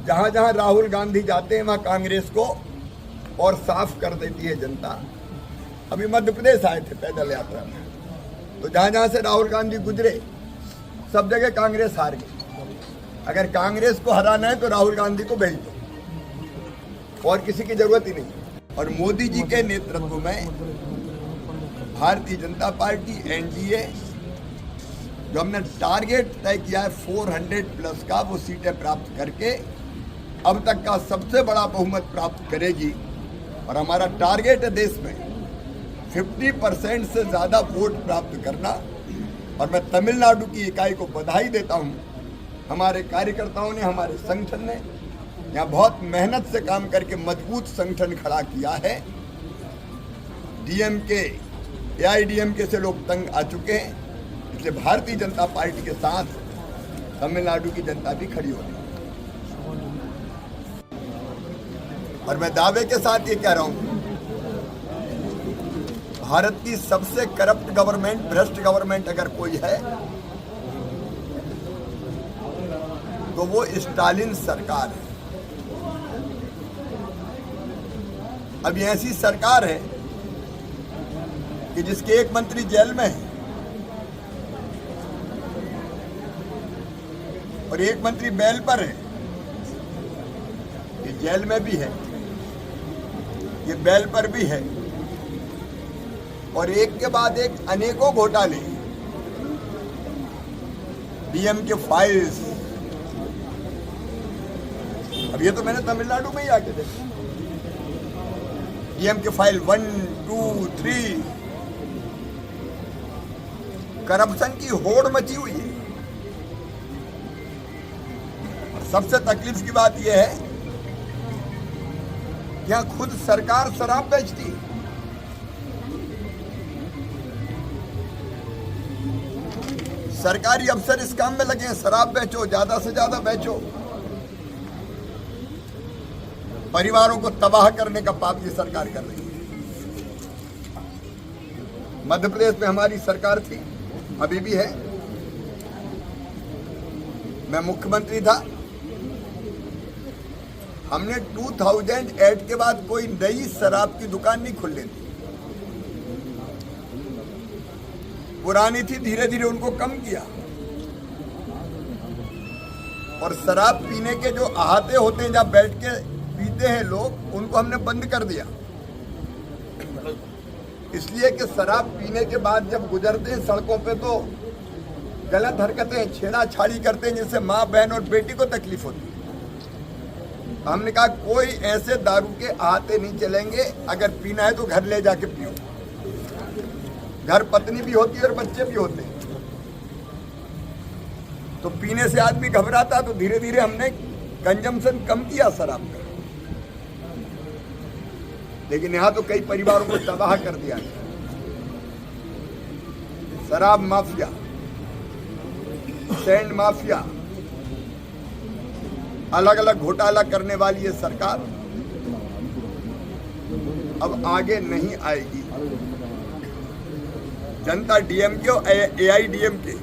जहां जहां राहुल गांधी जाते हैं वहां कांग्रेस को और साफ कर देती है जनता। अभी मध्य प्रदेश आए थे पैदल यात्रा में, तो जहां जहां से राहुल गांधी गुजरे सब जगह कांग्रेस हार गई। अगर कांग्रेस को हराना है तो राहुल गांधी को भेज दो और किसी की जरूरत ही नहीं। और मोदी जी के नेतृत्व में भारतीय जनता पार्टी एनडीए जो हमने टारगेट तय किया है 400 प्लस का, वो सीटें प्राप्त करके अब तक का सबसे बड़ा बहुमत प्राप्त करेगी। और हमारा टारगेट है देश में 50% से ज़्यादा वोट प्राप्त करना। और मैं तमिलनाडु की इकाई को बधाई देता हूँ। हमारे कार्यकर्ताओं ने, हमारे संगठन ने यहाँ बहुत मेहनत से काम करके मजबूत संगठन खड़ा किया है। डीएमके, एआईडीएमके से लोग तंग आ चुके हैं, इसलिए भारतीय जनता पार्टी के साथ तमिलनाडु की जनता भी खड़ी हो रही है। और मैं दावे के साथ ये कह रहा हूँ, भारत की सबसे करप्ट गवर्नमेंट, भ्रष्ट गवर्नमेंट अगर कोई है तो वो स्टालिन सरकार है। अब ये ऐसी सरकार है कि जिसके एक मंत्री जेल में है और एक मंत्री बेल पर है। ये जेल में भी है, ये बेल पर भी है, और एक के बाद एक अनेकों घोटाले। डीएम के फाइल्स, अब ये तो मैंने तमिलनाडु में ही आके देखा। डीएम के फाइल 1, 2, 3, करप्शन की होड़ मची हुई है। सबसे तकलीफ की बात यह है कि यहां खुद सरकार शराब बेचती है। सरकारी अफसर इस काम में लगे हैं, शराब बेचो, ज्यादा से ज्यादा बेचो। परिवारों को तबाह करने का पाप ये सरकार कर रही है। मध्य प्रदेश में हमारी सरकार थी, अभी भी है, मैं मुख्यमंत्री था। हमने 2008 के बाद कोई नई शराब की दुकान नहीं खुलने दी। पुरानी थी, धीरे धीरे उनको कम किया। और शराब पीने के जो अहाते होते हैं, जहां बैठ के पीते हैं लोग, उनको हमने बंद कर दिया। इसलिए कि शराब पीने के बाद जब गुजरते हैं सड़कों पे तो गलत हरकतें, छेड़ाछाड़ी करते हैं, जिससे माँ, बहन और बेटी को तकलीफ होती है। हमने कहा कोई ऐसे दारू के अहाते नहीं चलेंगे, अगर पीना है तो घर ले जाके पियो। घर पत्नी भी होती है और बच्चे भी होते हैं, तो पीने से आदमी घबराता, तो धीरे धीरे हमने कंजम्पशन कम किया शराब का। लेकिन यहां तो कई परिवारों को तबाह कर दिया गया। शराब माफिया, सैंड माफिया, अलग अलग घोटाला करने वाली ये सरकार अब आगे नहीं आएगी। जनता डीएमके और एआईडीएमके